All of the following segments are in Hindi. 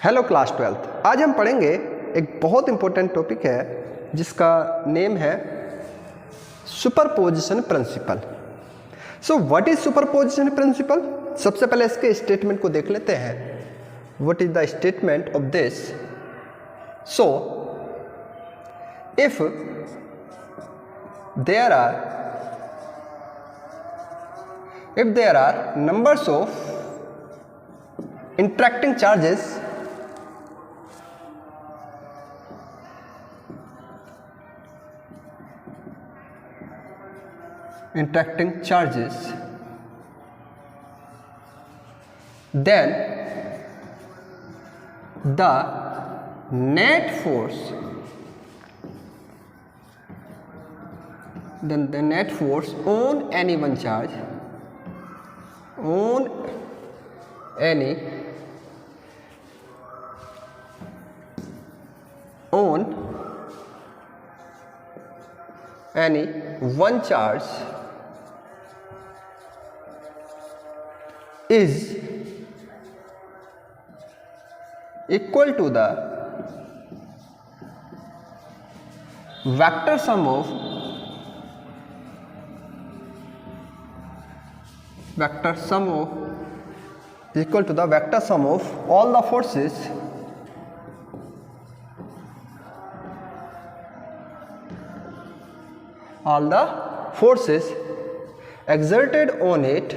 Hello class 12th। आज हम पढ़ेंगे एक बहुत इंपॉर्टेंट टॉपिक है जिसका नेम है superposition principle. So what is superposition principle? सबसे पहले इसके स्टेटमेंट को देख लेते हैं। What is the statement of this? So if there are numbers of interacting charges then the net force on any one charge on any one charge is equal to the vector sum of all the forces exerted on it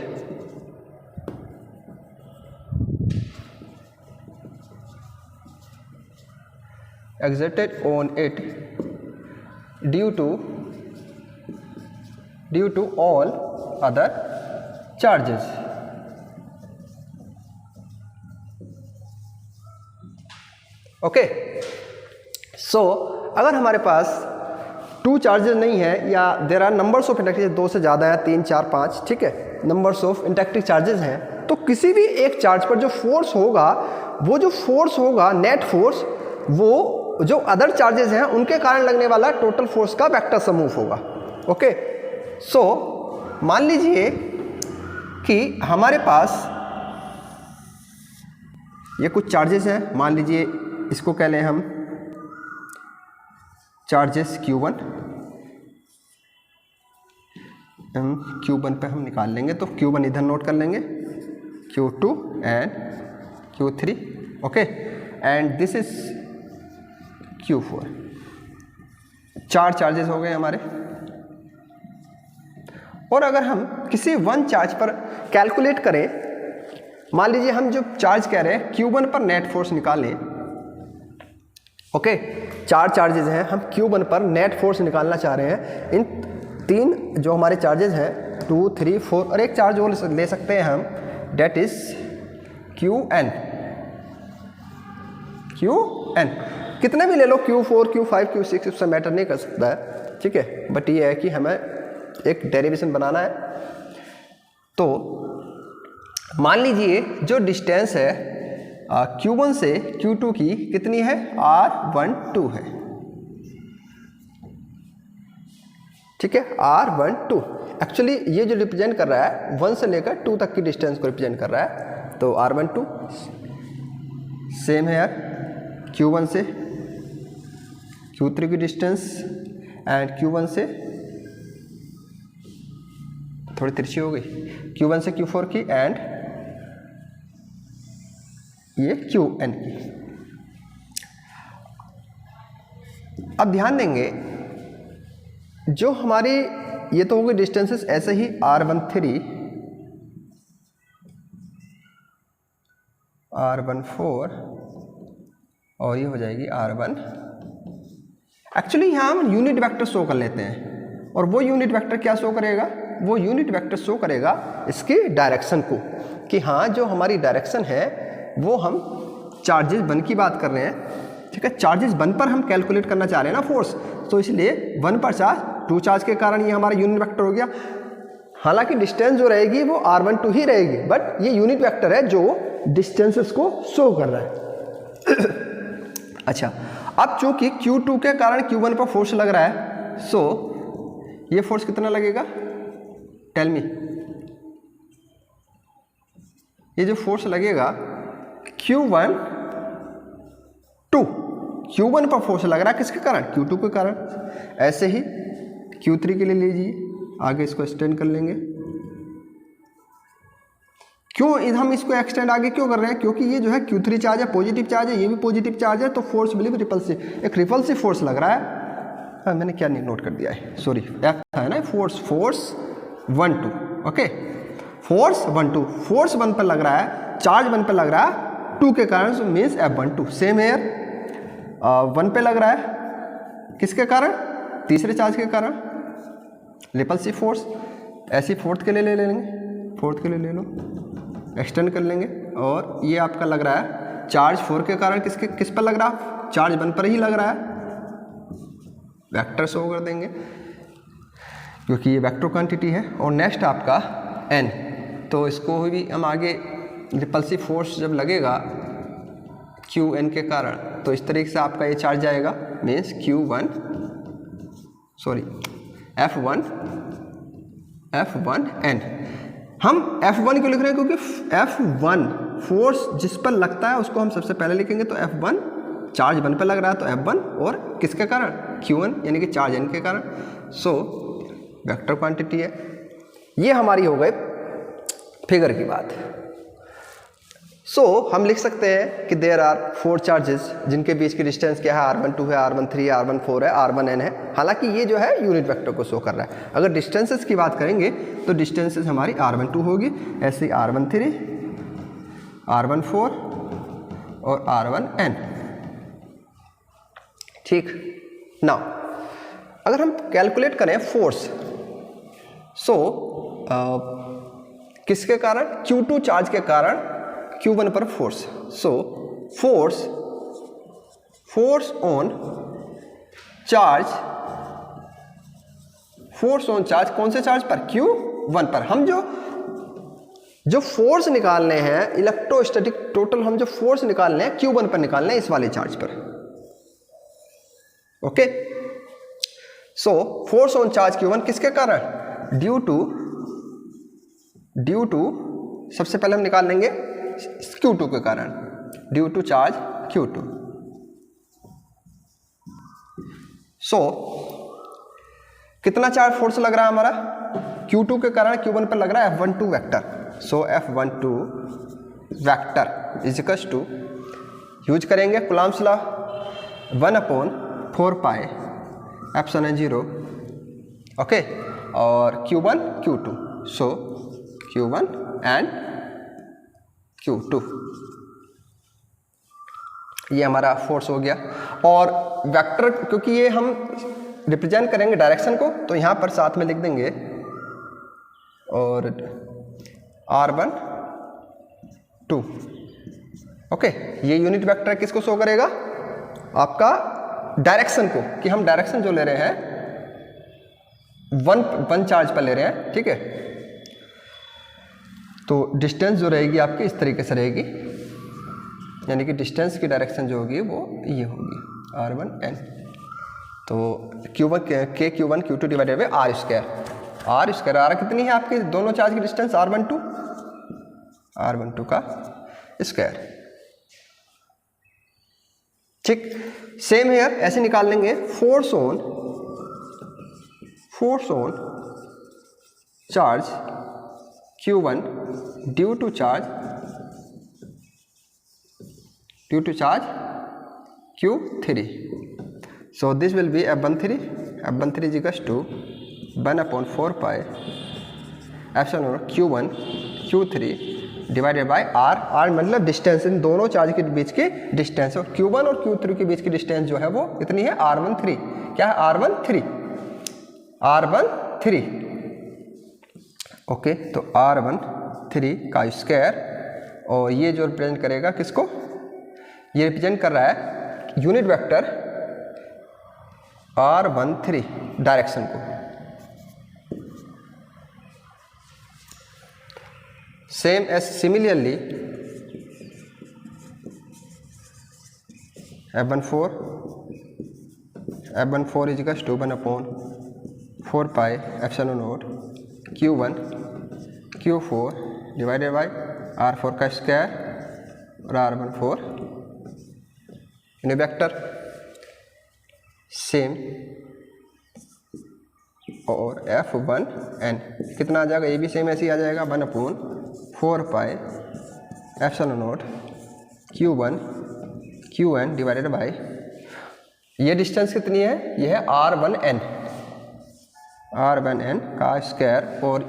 due to all other charges. Okay, so अगर हमारे पास टू चार्जेस नहीं है या there are numbers of interactive, दो से ज़्यादा है, 3, 4, 5, ठीक है, नंबर्स ऑफ इंटरेक्टिव चार्जेस हैं, तो किसी भी एक चार्ज पर जो फोर्स होगा, वो जो फोर्स होगा नेट फोर्स, वो जो अदर चार्जेस हैं उनके कारण लगने वाला टोटल फोर्स का वेक्टर समूह होगा। ओके, सो मान लीजिए कि हमारे पास ये कुछ चार्जेस हैं, मान लीजिए इसको कह लें हम चार्जेस Q1, Q1 पे हम निकाल लेंगे, तो Q1 इधर नोट कर लेंगे, Q2 and Q3, okay, and this is Q4। 4 charges हो गए हमारे। और अगर हम किसी वन चार्ज पर कैलकुलेट करें, मान लीजिए हम जो चार्ज कह रहे हैं Q1 पर नेट फोर्स निकालें, ओके, 4 चार्जेस हैं, हम Q1 पर नेट फोर्स निकालना चाह रहे हैं। इन 3 जो हमारे चार्जेस हैं 2, 3, 4 और एक चार्ज और ले सकते हैं हम, डेट इज Qn। कितने भी ले लो, Q4, Q5, Q6, उससे मैटर नहीं कर सकता है, ठीक है, बट ये है कि हमें एक डेरिवेशन बनाना है। तो मान लीजिए जो डिस्टेंस है Q1 से Q2 की कितनी है, R12 है, ठीक है, R12 एक्चुअली ये जो रिप्रेजेंट कर रहा है 1 से लेकर 2 तक की डिस्टेंस को रिप्रेजेंट कर रहा है। तो R12 सेम है यार, Q1 से Q3 की डिस्टेंस एंड Q1 से थोड़ी तिरछी हो गई, Q1 से Q4 की एंड ये Qn की। अब ध्यान देंगे जो हमारी ये तो होगी डिस्टेंसेस, ऐसे ही R13, R14 और ये हो जाएगी R1। एक्चुअली यहाँ हम यूनिट वेक्टर शो कर लेते हैं, और वो यूनिट वेक्टर क्या शो करेगा, वो यूनिट वेक्टर शो करेगा इसकी डायरेक्शन को, कि हाँ जो हमारी डायरेक्शन है वो हम चार्जेस 1 की बात कर रहे हैं, ठीक है, चार्जेस 1 पर हम कैलकुलेट करना चाह रहे हैं ना फोर्स, तो इसलिए 1 पर चार्ज, 2 चार्ज के कारण ये हमारा यूनिट वेक्टर हो गया। हालांकि डिस्टेंस जो रहेगी वो R12 ही रहेगी, बट ये यूनिट वेक्टर है जो डिस्टेंसेस को शो कर रहा है। अच्छा, अब चूंकि Q2 के कारण Q1 पर फोर्स लग रहा है, सो ये फोर्स कितना लगेगा, टेल मी। ये जो फोर्स लगेगा Q1 Q1 पर फोर्स लग रहा है किसके कारण, Q2 के कारण। ऐसे ही Q3 के लिए लीजिए, आगे इसको एक्सटेंड कर लेंगे। क्यों हम इसको एक्सटेंड आगे क्यों कर रहे हैं, क्योंकि ये जो है Q3 चार्ज है, पॉजिटिव चार्ज है, ये भी पॉजिटिव चार्ज है, तो फोर्स विल बी रिपल्सिव, एक रिपल्सिव फोर्स लग रहा है। हाँ मैंने क्या नोट कर दिया है, सॉरी, F है ना, फोर्स 1 2, ओके, फोर्स 1 2, फोर्स 1 पर लग रहा है, चार्ज 1 पर लग रहा है 2 के कारण, so means F12। Same air 1 पे लग रहा है किसके कारण, तीसरे चार्ज के कारण, रिपल्सिव फोर्स। ऐसी फोर्थ के लिए ले लेंगे, फोर्थ के लिए ले लो, एक्सटेंड कर लेंगे। और ये आपका लग रहा है चार्ज 4 के कारण, किस पर लग रहा है, चार्ज 1 पर ही लग रहा है। वेक्टर शो कर देंगे क्योंकि ये वेक्टर क्वांटिटी है। और नेक्स्ट आपका n, तो इसको भी हम आगे रिपल्सिव फोर्स जब लगेगा Qn के कारण, तो इस तरीके से आपका ये चार्ज जाएगा, मीन्स F1n। हम F1 क्यों लिख रहे हैं, क्योंकि F1 फोर्स जिस पर लगता है उसको हम सबसे पहले लिखेंगे, तो F1 चार्ज 1 पर लग रहा है, तो F1 और किसके कारण, Q1 यानी कि चार्ज n के कारण। सो वेक्टर क्वांटिटी है। ये हमारी हो गई फिगर की बात। सो हम लिख सकते हैं कि देयर आर 4 चार्जेस जिनके बीच की डिस्टेंस क्या है, r12 है, r13 है, r14 है, r1n है। हालांकि ये जो है यूनिट वेक्टर को शो कर रहा है। अगर डिस्टेंसेस की बात करेंगे तो डिस्टेंसेस हमारी r12 होगी, ऐसे r13, r14 और r1n। ठीक, नाउ अगर हम कैलकुलेट करें फोर्स, सो किसके कारण, Q2 चार्ज के कारण Q1 पर force. So force on charge कौन से चार्ज पर, Q1 पर। हम जो फोर्स निकालने हैं इलेक्ट्रोस्टैटिक, टोटल हम जो फोर्स निकालने हैं Q1 पर निकालने हैं, इस वाले चार्ज पर। Okay, so force on charge Q1 किसके कारण, ड्यू टू सबसे पहले हम निकाल लेंगे Q2 के कारण, ड्यू टू चार्ज Q2। सो कितना चार्ज फोर्स लग रहा है हमारा, Q2 के कारण Q1 पर लग रहा है F12 vector. So F12 vector is equals to, use करेंगे Coulomb's law, 1/4 pi epsilon 0, okay, और Q1 Q2, so Q1 and Q2, ये हमारा फोर्स हो गया। और वेक्टर, क्योंकि ये हम रिप्रेजेंट करेंगे डायरेक्शन को, तो यहाँ पर साथ में लिख देंगे, और r12, ओके, ये यूनिट वेक्टर किसको शो करेगा, आपका डायरेक्शन को, कि हम डायरेक्शन जो ले रहे हैं वन चार्ज पर ले रहे हैं, ठीक है। तो डिस्टेंस जो रहेगी आपकी इस तरीके से रहेगी, यानी कि डिस्टेंस की डायरेक्शन जो होगी वो ये होगी r1n। तो Q1 Q2 divided by r square, r कितनी है आपकी, दोनों चार्ज की डिस्टेंस r12 का स्क्वायर। ठीक, सेम हेयर ऐसे निकाल लेंगे, force on charge Q1 due to charge Q3। So this will be F13 is equals to 1/4 pi epsilon Q1 Q3 divided by r मतलब डिस्टेंस, इन दोनों चार्ज के बीच की डिस्टेंस, और Q1 और Q3 के बीच की डिस्टेंस जो है वो इतनी है r13। क्या है, r13, ओके। तो r13 का स्क्वायर, और ये जो रिप्रेजेंट करेगा किसको, ये रिप्रेजेंट कर रहा है यूनिट वेक्टर r13 डायरेक्शन को। Same as similarly F14 is equals to 1/4 pi epsilon naught Q1 Q4 divided by r4 का स्क्वायर और r14 यूनिट वेक्टर। सेम और F1n कितना आ जाएगा, ये भी सेम ऐसे ही आ जाएगा 1/4 epsilon naught Q1 Qn divided by, ये डिस्टेंस कितनी है, ये है R1n का स्क्वायर और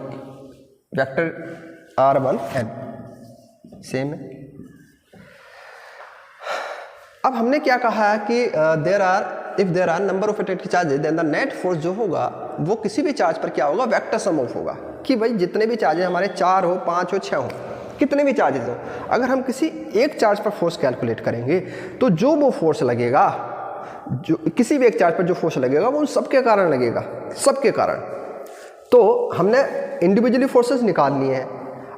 वेक्टर R1n सेम है। अब हमने क्या कहा है कि if there are number of attack charges then the net force जो होगा वो किसी भी चार्ज पर क्या होगा, वेक्टर सम ऑफ होगा। कि भाई जितने भी चार्जेस हमारे 4 हो, 5 हो, 6 हो, कितने भी चार्जेस हो, अगर हम किसी एक चार्ज पर फोर्स कैलकुलेट करेंगे तो जो वो फोर्स लगेगा, जो किसी भी एक चार्ज पर जो फोर्स लगेगा वो उन सबके कारण लगेगा, सबके कारण। तो हमने इंडिविजुअली फोर्सेस निकालनी है।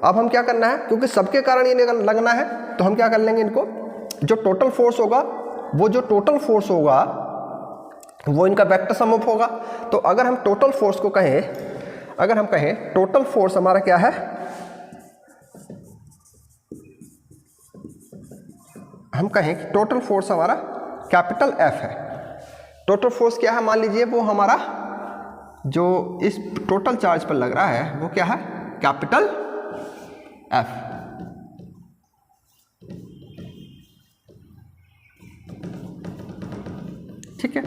अब हम क्या करना है, क्योंकि सबके कारण ये लगना है तो हम क्या कर लेंगे, इनको जो टोटल फोर्स होगा, वो जो टोटल फोर्स होगा वो इनका वेक्टर सम ऑफ होगा। तो अगर हम टोटल फोर्स को कहें, अगर हम कहें टोटल फोर्स हमारा क्या है, हम कहें कि टोटल फोर्स हमारा कैपिटल F है। टोटल फोर्स क्या है, मान लीजिए वो हमारा जो इस टोटल चार्ज पर लग रहा है वो क्या है, कैपिटल F। ठीक है,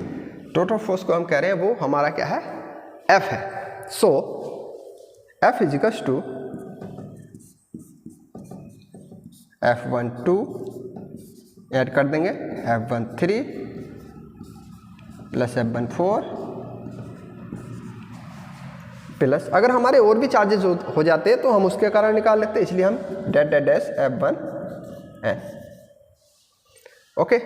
टोटल फोर्स को हम कह रहे हैं वो हमारा क्या है, F है। So F is equals to F12 add कर देंगे, F13 प्लस F14 प्लस, अगर हमारे और भी चार्जेस हो जाते हैं तो हम उसके कारण निकाल लेते हैं, इसलिए हम डैश F1n। ओके,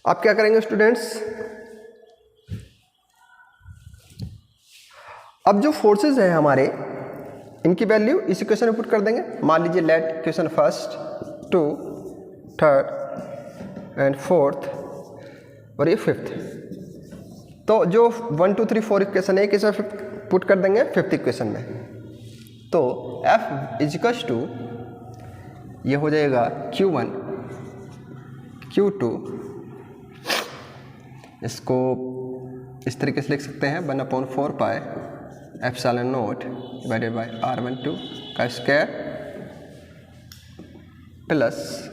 आप क्या करेंगे स्टूडेंट्स, अब जो फोर्सेस हैं हमारे, इनकी वैल्यू इस इक्वेशन में पुट कर देंगे। मान लीजिए let equation first, 2, 3rd and 4th और ये 5th। तो जो 1 2 3 4 इक्वेशन है किस पुट कर देंगे 5th इक्वेशन में। तो F इज इक्वल्स टू ये हो जाएगा Q1 Q2, इसको इस तरीके से लिख सकते हैं 1/4 epsilon not divided by R12 का स्क्वायर प्लस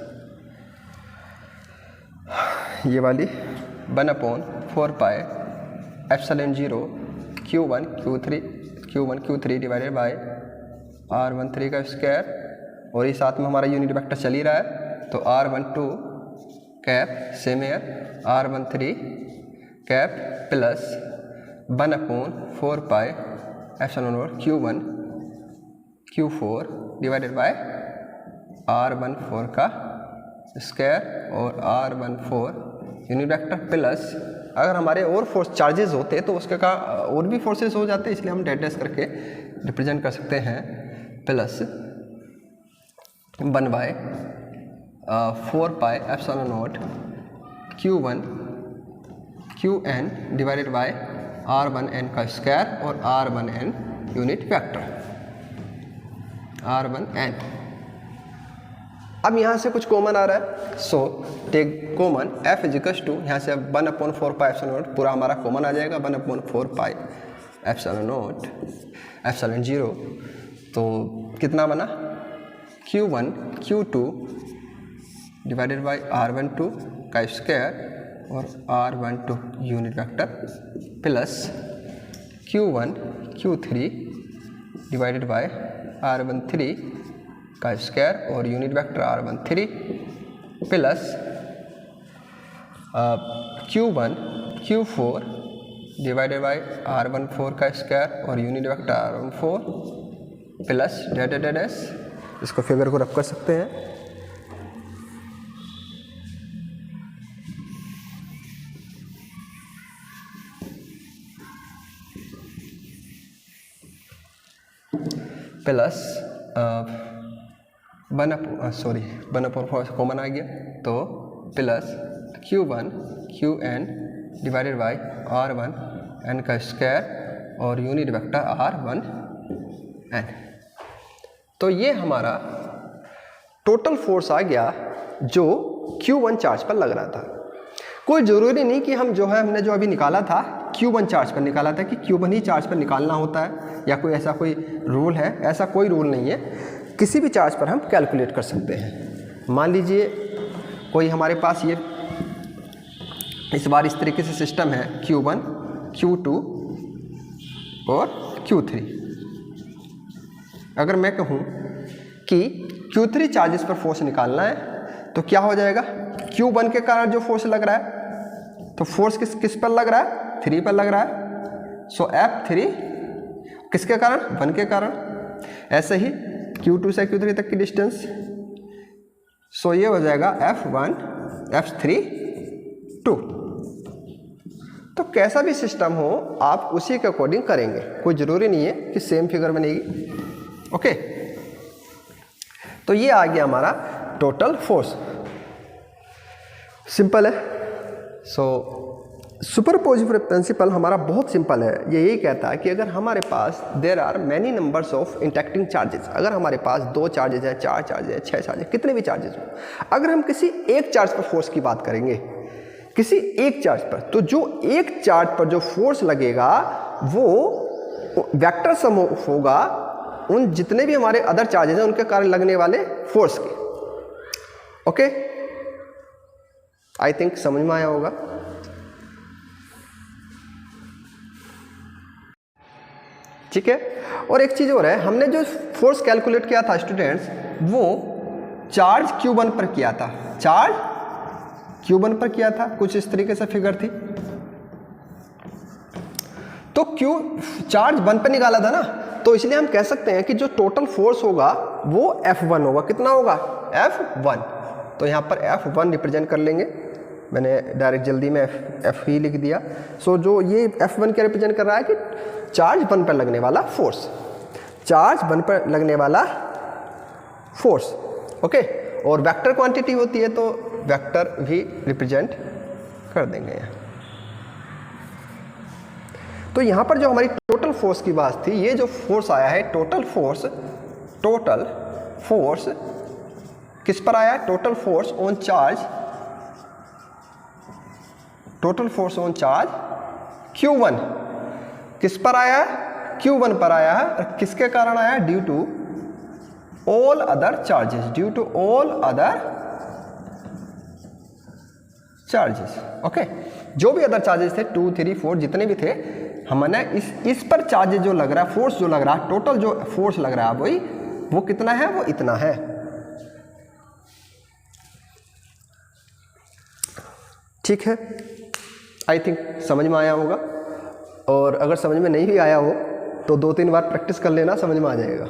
ये वाली 1/4 epsilon 0 Q1 Q3 divided by R13 का स्क्वायर, और ये साथ में हमारा यूनिट वेक्टर चल ही रहा है, तो R12 cap same air R13 cap plus 1/4 epsilon naught Q1 Q4 divided by R14 का स्क्वायर और R14 यूनिट वेक्टर प्लस, अगर हमारे और फोर्स चार्जेस होते तो उसके का और भी फोर्सेस हो जाते, इसलिए हम डैश करके रिप्रेजेंट कर सकते हैं, plus 1/4 epsilon naught Q1 Qn divided by R1n का स्क्वायर और R1n यूनिट वेक्टर R1n। अब यहाँ से कुछ कॉमन आ रहा है, so take common F is equals to, यहाँ से 1/4 एप्सिलॉन नॉट पूरा हमारा कॉमन आ जाएगा, 1/4 एप्सिलॉन नॉट एप्सिलॉन 0, तो कितना बना Q1 Q2 divided by R12 का स्क्वायर और R12 unit vector plus Q1 Q3 divided by R13 का स्क्वायर और unit vector R13 plus Q1 Q4 divided by R14 का स्क्वायर और unit vector R14 plus dash इसको फिगर को रख कर सकते हैं। प्लस 1/4 कॉमन आ गया, तो plus Q1 Qn divided by R1 n का स्क्वायर और यूनिट वेक्टर R1 n। तो ये हमारा टोटल फोर्स आ गया जो Q1 चार्ज पर लग रहा था। कोई ज़रूरी नहीं कि हम जो है हमने जो अभी निकाला था Q1 चार्ज पर निकाला था कि Q1 ही चार्ज पर निकालना होता है, या कोई ऐसा कोई रूल है, ऐसा कोई रूल नहीं है। किसी भी चार्ज पर हम कैलकुलेट कर सकते हैं। मान लीजिए कोई हमारे पास ये इस बार इस तरीके से सिस्टम है Q1 Q2 और Q3। अगर मैं कहूँ कि Q3 चार्जेस पर फोर्स निकालना है तो क्या हो जाएगा, Q1 के कारण जो फोर्स लग रहा है तो फोर्स किस पर लग रहा है, 3 पर लग रहा है। सो F3 किसके कारण, 1 के कारण। ऐसे ही Q2 से Q3 तक की डिस्टेंस, सो ये हो जाएगा F1 F3 2। तो कैसा भी सिस्टम हो आप उसी के अकॉर्डिंग करेंगे, कोई ज़रूरी नहीं है कि सेम फिगर बनेगी। ओके, तो ये आ गया हमारा टोटल फोर्स, सिंपल है। सो सुपरपोजिशन प्रिंसिपल हमारा बहुत सिंपल है। ये यही कहता है कि अगर हमारे पास there are many numbers of interacting charges, अगर हमारे पास 2 चार्जेज है, 4 चार्जेज है, 6 चार्जेज, कितने भी चार्जेज हो, अगर हम किसी एक चार्ज पर फोर्स की बात करेंगे, किसी एक चार्ज पर, तो जो एक चार्ज पर जो फोर्स लगेगा वो वेक्टर सम होगा उन जितने भी हमारे अदर चार्जेज हैं उनके कारण लगने वाले फोर्स के। ओके, आई थिंक समझ में आया होगा। ठीक है, और एक चीज़ और है, हमने जो फोर्स कैलकुलेट किया था स्टूडेंट्स, वो चार्ज Q1 पर किया था, चार्ज Q1 पर किया था। कुछ इस तरीके से फिगर थी, तो चार्ज 1 पर निकाला था ना, तो इसलिए हम कह सकते हैं कि जो टोटल फोर्स होगा वो F1 होगा। कितना होगा, F1। तो यहाँ पर F1 रिप्रेजेंट कर लेंगे, मैंने डायरेक्ट जल्दी में F ही लिख दिया। सो जो ये F1 क्या रिप्रेजेंट कर रहा है कि चार्ज 1 पर लगने वाला फोर्स, चार्ज 1 पर लगने वाला फोर्स। ओके, और वेक्टर क्वांटिटी होती है तो वेक्टर भी रिप्रेजेंट कर देंगे यहाँ। तो यहाँ पर जो हमारी टोटल फोर्स की बात थी, ये जो फोर्स आया है टोटल फोर्स किस पर आया है, total force on charge, total force on charge Q1 किस पर आया है, Q1 पर आया है। और किसके कारण आया है, due to all other charges, due to all other charges. Okay, जो भी अदर चार्जेस थे 2, 3, 4 जितने भी थे, हमने इस पर चार्जेस जो लग रहा है, फोर्स जो लग रहा है, टोटल जो फोर्स लग रहा है वही वो कितना है, वो इतना है। ठीक है, आई थिंक समझ में आया होगा। और अगर समझ में नहीं भी आया हो तो 2-3 बार प्रैक्टिस कर लेना, समझ में आ जाएगा।